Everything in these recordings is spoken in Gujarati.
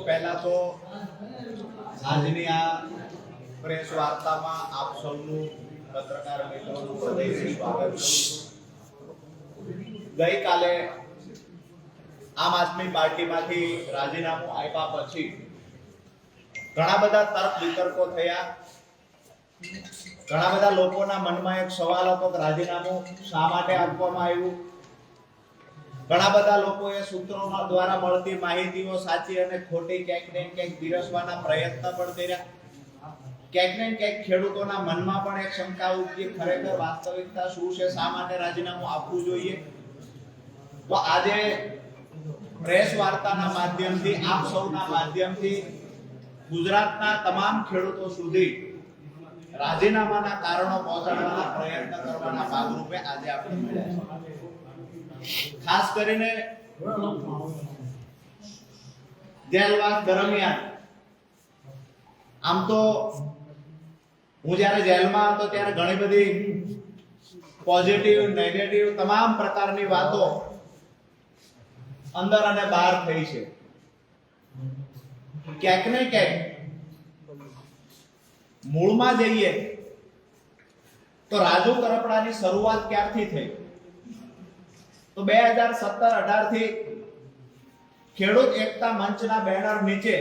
પહેલા તો આજની આ પ્રેસ વાર્તામાં આપ સૌનું પત્રકાર મિત્રોનું હૃદયથી સ્વાગત કરું છું। ગઈકાલે આમ આદમી પાર્ટીમાંથી રાજીનામું આપ્યા પછી ઘણા બધા તર્ક વિતર્કો થયા। ઘણા બધા લોકોના મનમાં એક સવાલ હતો કે રાજીનામું શા માટે આપવામાં આવ્યું। ઘણા બધા લોકોએ સૂત્રો દ્વારા મળતી માહિતીઓ સાચી અને ખોટી ક્યાંક ને ક્યાંક પીરસવાના પ્રયત્ન પણ કર્યા। ક્યાંક ને ક્યાંક ખેડૂતોના મનમાં પણ એક શંકા ઉઠી ખરેખર વાસ્તવિકતા શું છે, શા માટે રાજીનામું આપવું જોઈએ। તો આજે પ્રેસ વાર્તાના માધ્યમથી આપ સૌના માધ્યમથી ગુજરાતના તમામ ખેડૂતો સુધી રાજીનામાના કારણો પહોંચાડવાના પ્રયત્ન કરવાના ભાગરૂપે આજે આપણે મળ્યા છીએ। ખાસ કરીને જેલવાસ દરમિયાન આમ તો હું જ્યારે જેલમાં હતો ત્યારે ઘણી બધી પોઝિટિવ નેગેટિવ તમામ પ્રકારની વાતો અંદર અને બહાર થઈ છે। ક્યાંક ને ક્યાંક મૂળમાં જઈએ તો રાજુ કરપડાની શરૂઆત ક્યારથી થઈ તો 2017-18 થી ખેડૂત એકતા મંચના બેનર નીચે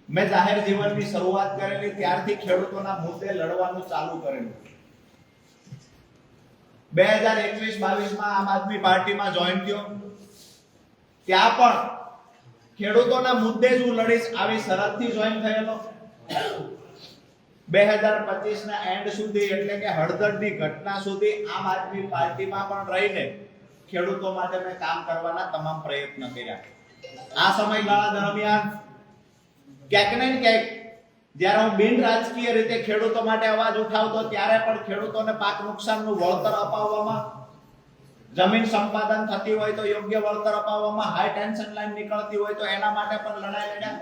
મેં જાહેર જીવનની શરૂઆત કરેલી। ત્યારથી ખેડૂતોના મુદ્દે લડવાનું ચાલુ કરેલું। 2021-22 માં આમ આદમી પાર્ટીમાં જોઈન થયો, ત્યાં પણ ખેડૂતોના મુદ્દે જ હું લડીશ આવી શરતથી જોઈન થયેલો। 2025 ના એન્ડ સુધી એટલે કે હળદરની ઘટના સુધી આમ આદમી પાર્ટીમાં પણ રહીને ખેડૂતો માટે મેં કામ કરવાના તમામ પ્રયત્ન કર્યા। આ સમયગાળા દરમિયાન ક્યાંક ને ક્યાંક જ્યારે હું બિન રાજકીય રીતે ખેડૂતો માટે અવાજ ઉઠાવતો ત્યારે પણ ખેડૂતોને પાક નુકસાનનું વળતર અપાવવામાં, જમીન સંપાદન થતી હોય તો યોગ્ય વળતર અપાવવામાં, હાઈ ટેન્શન લાઈન નીકળતી હોય તો એના માટે પણ લડાઈ લડ્યા।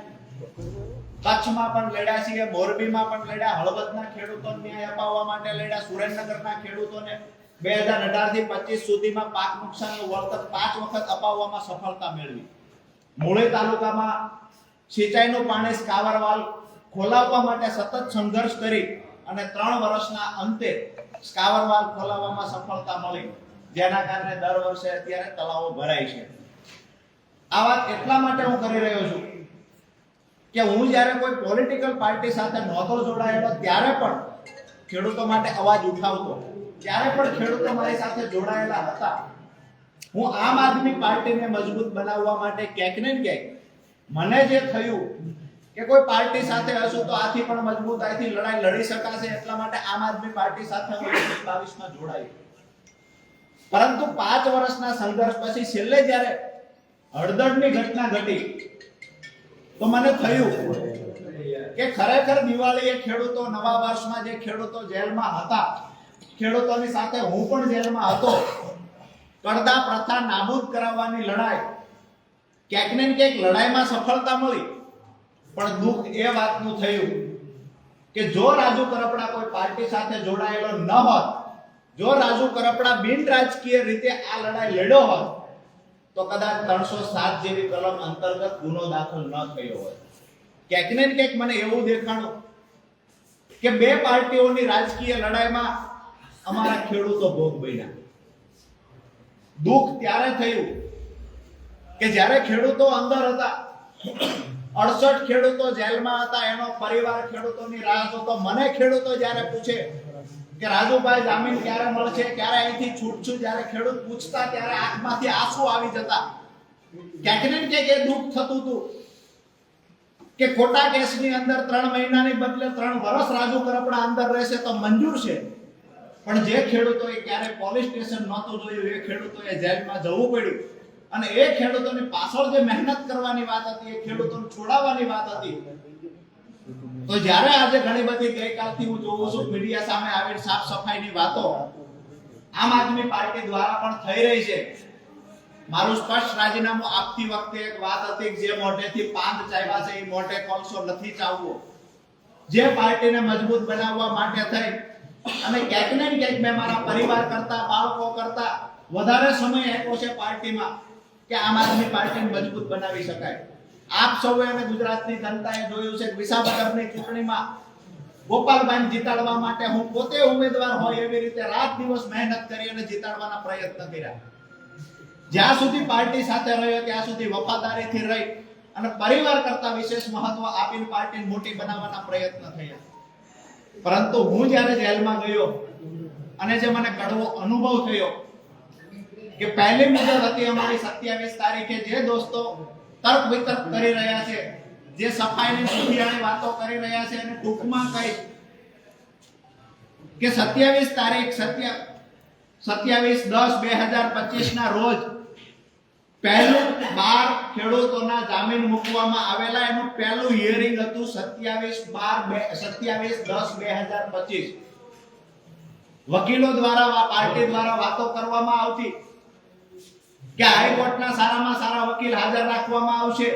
કચ્છમાં પણ લડ્યા છીએ, મોરબીમાં પણ લડ્યા, હળવદના ખેડૂતોને ન્યાય અપાવવા માટે લડ્યા, સુરેન્દ્રનગરના ખેડૂતોને 2018 થી 25 સુધીમાં પાક નુકસાનનું વળતર 5 વખત અપાવવામાં સફળતા મેળવી। મૂળી તાલુકામાં સિંચાઈનું પાણી સ્કાવરવાલ ખોલાવવા માટે સતત સંઘર્ષ કરી અને 3 વર્ષના અંતે સ્કાવરવાલ ખોલાવવામાં સફળતા મળી, જેના કારણે દર વર્ષે અત્યારે તળાવો ભરાય છે। આ વાત એટલા માટે હું કરી રહ્યો છું કે હું જ્યારે કોઈ પોલિટિકલ પાર્ટી સાથે નહોતો જોડાયેલો ત્યારે પણ ખેડૂતો માટે અવાજ ઉઠાવતો, ત્યારે પણ ખેડૂતો મારી સાથે જોડાયેલા હતા। હું આમ આદમી પાર્ટીને મજબૂત બનાવવા માટે ક્યાંક ને ક્યાંક મને જે થયું કે કોઈ પાર્ટી સાથે હશું તો આથી પણ મજબૂતાઈથી લડાઈ લડી શકાશે, એટલા માટે આમ આદમી પાર્ટી સાથે હું 2022 માં જોડાયો। પરંતુ 5 વર્ષના સંઘર્ષ પછી છેલ્લે જ્યારે હળદરની ઘટના ઘટી તો મને થયું કે ખરેખર દિવાળીએ ખેડૂતો, નવા વર્ષમાં જે ખેડૂતો જેલમાં હતા, ખેડૂતોની સાથે હું પણ જેલમાં હતો, કરદા પ્રથા નાબૂદ કરાવવાની લડાઈ, ક્યાંક ને ક્યાંક લડાઈમાં સફળતા મળી, પણ દુઃખ એ વાતનું થયું કે જો રાજુ કરપડા કોઈ પાર્ટી સાથે જોડાયેલો ન હોત, જો રાજુ કરપડા બિન રાજકીય રીતે આ લડાઈ લડ્યો હોત તો કદાચ 307 જેવી કલમ અંતર્ગત ગુનો દાખલ ન થયો હોત। ક્યાંક ને ક્યાંક મને એવું દેખાણું કે બે પાર્ટીઓની રાજકીય લડાઈમાં અમારા ખેડૂતો ભોગ બન્યા। દુઃખ ત્યારે થયું કે જ્યારે ખેડૂતો અંદર હતા, 68 ખેડૂતો જેલમાં હતા, એનો પરિવાર ખેડૂતોની રાહ જોતો। મને ખેડૂતો જ્યારે પૂછે કે રાજુભાઈ જામીન ક્યારે મળશે, ક્યારે અહીંથી છૂટશું, જ્યારે ખેડૂત પૂછતા ત્યારે આંખમાંથી આંસુ આવી જતા। ક્યાંક ને ક્યાંક એ દુઃખ થતું હતું કે ખોટા કેસની અંદર 3 મહિનાની બદલે 3 વર્ષ રાજુ કરપડા અંદર રહેશે તો મંજૂર છે, પણ જે ખેડૂતોએ ક્યારે પોલીસ સ્ટેશન નહોતું જોયું એ ખેડૂતોએ જેલમાં જવું પડ્યું, અને એ ખેડૂતોની પાછળ જે મહેનત કરવાની વાત હતી, એ ખેડૂતોને છોડાવવાની વાત હતી। તો જ્યારે આજે ઘણી બધી ગઈકાલથી હું જોઉં છું મીડિયા સામે આવીને સાફ સફાઈની વાતો આમ આદમી પાર્ટી દ્વારા પણ થઈ રહી છે। મારું સ્પષ્ટ રાજીનામું આપતી વખતે એક વાત હતી કે જે મોઢેથી પાંદ ચાવ્યા છે એ મોઢે કોલસો નથી ચાવવો। જે પાર્ટીને મજબૂત બનાવવા માટે થઈ અને ક્યાંક ને ક્યાંક મેં મારા પરિવાર કરતા, બાળકો કરતા વધારે સમય આપ્યો છે પાર્ટીમાં કે આમ આદમી પાર્ટીને મજબૂત બનાવી શકાય। આપ સૌએ અને ગુજરાતની જનતાએ જોયું છે કે વિસાવદરની ચૂંટણીમાં ગોપાલભાઈને જીતાડવા માટે હું પોતે ઉમેદવાર હોય એવી રીતે રાત દિવસ મહેનત કરી અને જીતાડવાના પ્રયત્ન કર્યા. જ્યાં સુધી પાર્ટી સાથે રહ્યો ત્યાં સુધી વફાદારીથી રહી અને પરિવાર કરતા વિશેષ મહત્વ આપીને પાર્ટીને મોટી બનાવવાના પ્રયત્ન થયા. પરંતુ હું જ્યારે જેલમાં ગયો અને જે મને કડવો અનુભવ થયો કે પહેલી મુદત હતી અમારી 27 તારીખે, જે દોસ્તો તર્ક વિતર્ક કરી રહ્યા છે, જે સફાઈની સુધિયાળી વાતો કરી રહ્યા છે, અને ટૂંકમાં કહી કે 27 તારીખ 27/10/2025 ના રોજ પહેલું 12 ખેડૂતોના જામીન મૂકવામાં આવેલા. એનું પહેલું હિયરિંગ હતું 27/10/2025. વકીલો દ્વારા પાર્ટી દ્વારા વાતો કરવામાં આવતી કે હાઈકોર્ટના સારામાં સારા વકીલ હાજર રાખવામાં આવશે,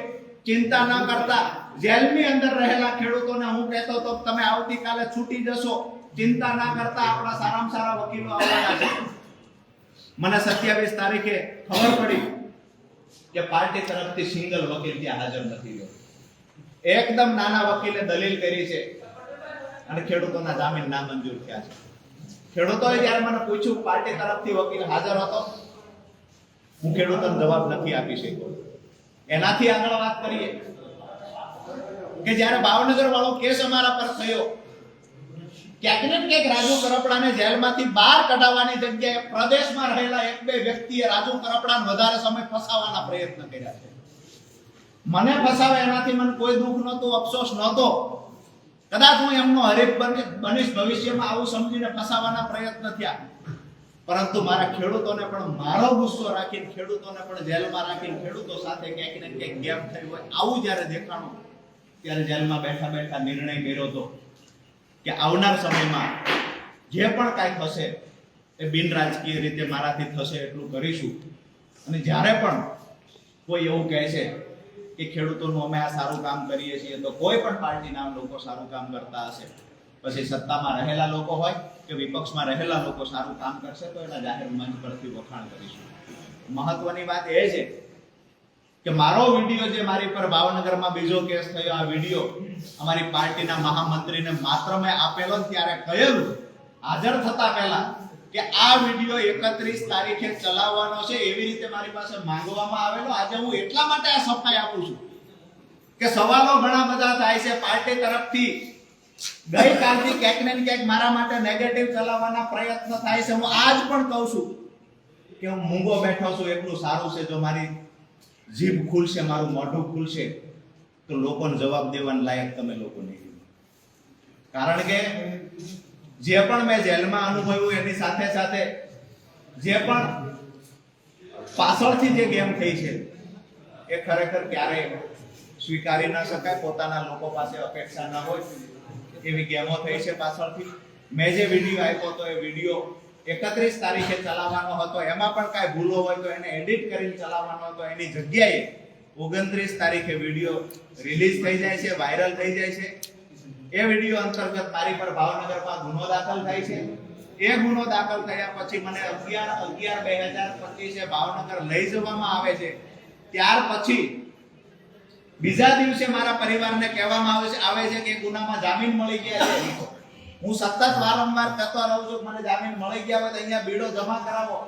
ચિંતા ન કરતા. જેલની અંદર રહેલા ખેડૂતોને હું કહેતો તો તમે આવતીકાલે છૂટી જશો, ચિંતા ના કરતા, આપણા સારામાં સારા વકીલો આવવાના છે. મને 27 તારીખે ખબર પડી કે પાર્ટી તરફથી સિંગલ વકીલ ત્યાં હાજર નથી રહ્યો. એકદમ નાના વકીલે દલીલ કરી છે અને ખેડૂતોના જામીન નામંજૂર થયા છે. ખેડૂતોએ જ્યારે મને પૂછ્યું પાર્ટી તરફથી વકીલ હાજર હતો, હું ખેડૂતોને જવાબ નથી આપી શક્યો. એનાથી આગળ વાત કરીએ કે જ્યારે ભાવનગર વાળો કેસ અમારા પર થયો, ક્યાંક ને ક્યાંક રાજુ કરપડાને જેલમાંથી બહાર કઢાવવાની જગ્યાએ પ્રદેશમાં રહેલા એક બે વ્યક્તિએ રાજુ કરપડાને વધારે સમય ફસાવવાના પ્રયત્ન કર્યા છે. મને ફસાવે એનાથી મને કોઈ દુઃખ નહોતું, અફસોસ નહોતો. કદાચ હું એમનો હરીફ બનીશ ભવિષ્યમાં, આવું સમજીને ફસાવવાના પ્રયત્ન થયા. પરંતુ મારા ખેડૂતોને પણ મારો ગુસ્સો રાખીને, ખેડૂતોને પણ જેલમાં રાખીને, ખેડૂતો સાથે ક્યાંક ને ક્યાંક ગેપ થયું હોય આવું જ્યારે દેખાણું, ત્યારે જેલમાં બેઠા બેઠા નિર્ણય કર્યો હતો કે આવનાર સમયમાં જે પણ કાંઈ થશે એ બિન રાજકીય રીતે મારાથી થશે એટલું કરીશું. અને જ્યારે પણ કોઈ એવું કહે છે કે ખેડૂતોનું અમે આ સારું કામ કરીએ છીએ, તો કોઈ પણ પાર્ટીના લોકો સારું કામ કરતા હશે, પછી સત્તામાં રહેલા લોકો હોય કે વિપક્ષમાં રહેલા લોકો સારું કામ કરશે, તો એના જાહેર મંચ પરથી વખાણ કરીશું. મહત્વની વાત એ છે કે મારો વિડીયો જે મારી પર ભાવનગરમાં બીજો કેસ થયો, આ વિડીયો અમારી પાર્ટીના મહામંત્રીને માત્ર મેં આપેલો ત્યારે કહેલું હાજર થતા પહેલા કે આ વિડીયો 31 તારીખે ચલાવવાનો છે, એવી રીતે મારી પાસે માંગવામાં આવેલો. આજે હું એટલા માટે આ સફાઈ આપું છું કે સવાલો ઘણા બધા થાય છે પાર્ટી તરફથી. ગઈકાલથી ક્યાંક ને ક્યાંક મારા માટે નેગેટિવ ચલાવવાના પ્રયત્ન થાય છે. હું આજ પણ કહું છું કે હું મૂંગો બેઠો છું એટલું સારું છે. જો મારી જીભ ખુલશે, મારું મોઢું ખુલશે, તો લોકોને જવાબ દેવાના લાયક તમે લોકો નહીં. કારણ કે જે પણ મેં જેલમાં અનુભવ્યું એની સાથે સાથે જે પણ પાછળથી જે ગેમ થઈ છે એ ખરેખર ક્યારેય સ્વીકારી ન શકાય. પોતાના લોકો પાસે અપેક્ષા ન હોય એવી ગેમો થઈ છે પાછળથી. મેં જે વિડીયો આપ્યો હતો એ વિડીયો 31 તારીખે ચલાવવાનો હતો. એમાં પણ કાંઈ ભૂલો હોય તો એને એડિટ કરીને ચલાવવાનો હતો. એની જગ્યાએ 29 તારીખે વિડીયો રિલીઝ થઈ જાય છે, વાયરલ થઈ જાય છે. એ વિડીયો અંતર્ગત મારી પર ભાવનગરમાં ગુનો દાખલ થાય છે. એ ગુનો દાખલ થયા પછી મને 11/11/2025 ભાવનગર લઈ જવામાં આવે છે. ત્યાર પછી બીજા દિવસે મારા પરિવારને કહેવામાં આવે છે કે ગુનામાં જામીન મળી ગયા છે. હું સતત વારંવાર કહેતો રહું છું મને જામીન મળી ગયા હોય તો અહીંયા બીડો જમા કરાવો.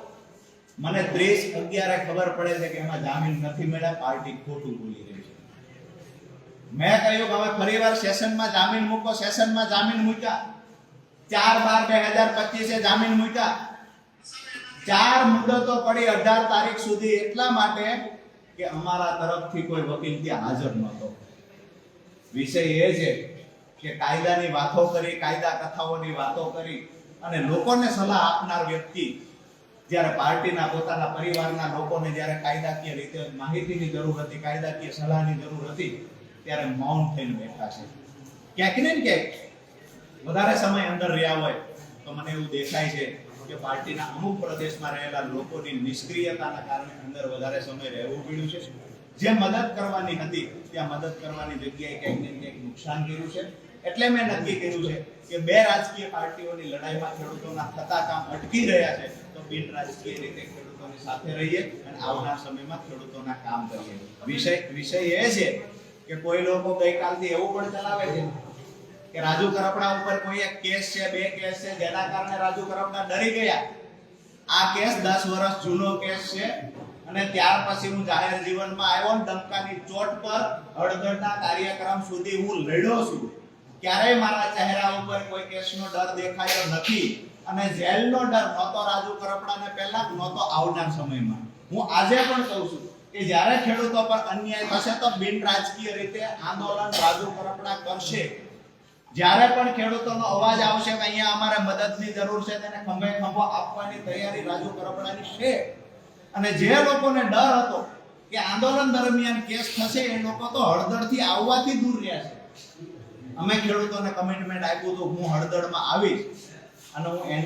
મને 30/11 ખબર પડે છે કે એમાં જામીન નથી મળ્યા, પાર્ટી ખોટું બોલી રહી છે. મેં કહ્યું કે હવે ફરીવાર સેશનમાં જામીન મૂકો. સેશનમાં જામીન મૂક્યા. 4/12/2025 જામીન મૂક્યા. 4 મુદતો પડી 18 તારીખ સુધી, એટલા માટે કે અમારા તરફથી કોઈ વકીલ ત્યાં હાજર નહોતો. વિષય એ છે કે કાયદાની વાતો કરી, કાયદા કથાઓની વાતો કરી અને લોકોને સલાહ આપનાર વ્યક્તિ જ્યારે પાર્ટીના પોતાના પરિવારના લોકોને જ્યારે કાયદાકીય રીતે માહિતીની જરૂર હતી, કાયદાકીય સલાહની જરૂર હતી, ત્યારે મૌન થઈને બેઠા છે. ક્યાંક ને ક્યાંક વધારે સમય અંદર રહ્યા હોય તો મને એવું દેખાય છે કે પાર્ટીના અમુક પ્રદેશમાં રહેલા લોકોની નિષ્ક્રિયતાના કારણે અંદર વધારે સમય રહેવું પડ્યું છે. જે મદદ કરવાની હતી ત્યાં મદદ કરવાની જગ્યાએ ક્યાંક ને ક્યાંક નુકસાન કર્યું છે. એટલે મેં નક્કી કર્યું છે કે બે રાજકીય પાર્ટીઓની લડાઈમાં ખેડૂતોના થતા કામ અટકી રહ્યા છે, તો બિન રાજકીય રીતે ખેડૂતોની સાથે રહીએ અને આવનાર સમયમાં ખેડૂતોના કામ કરીએ. વિષય એ છે કે કોઈ લોકો ગઈકાલથી એવું પણ ચલાવે છે કે રાજુ કરપડા ઉપર કોઈ એક કેસ છે, 2 કેસ છે, જેના કારણે રાજુ કરપડા ડરી ગયા. આ કેસ 10 વર્ષ જૂનો કેસ છે અને ત્યાર પછી હું જાહેર જીવનમાં આવ્યો ને ડંકાની ચોટ પર હળદરના કાર્યક્રમ સુધી હું લડ્યો છું. ક્યારેય મારા ચહેરા ઉપર કોઈ કેસનો ડર દેખાયો નથી અને જેલનો ડર નહોતો રાજુ કરપડાને પહેલા, નહોતો આવનાર સમયમાં. હું આજે પણ કહું છું કે જ્યારે ખેડૂતો પર અન્યાય થશે તો બિન રાજકીય રીતે આંદોલન રાજુ કરપડા કરશે. જ્યારે પણ ખેડૂતોનો અવાજ આવશે કે અહીંયા અમારે મદદની જરૂર છે, તેને ખંભે ખંભો આપવાની તૈયારી રાજુ કરપડાની છે. અને જે લોકોને ડર હતો કે આંદોલન દરમિયાન કેસ થશે, એ લોકો તો હળદરથી આવવાથી દૂર રહ્યા છે. અમે ખેડૂતોને કમિટમેન્ટ આપ્યું હતું હું હળદરમાં આવીશ અને હું એન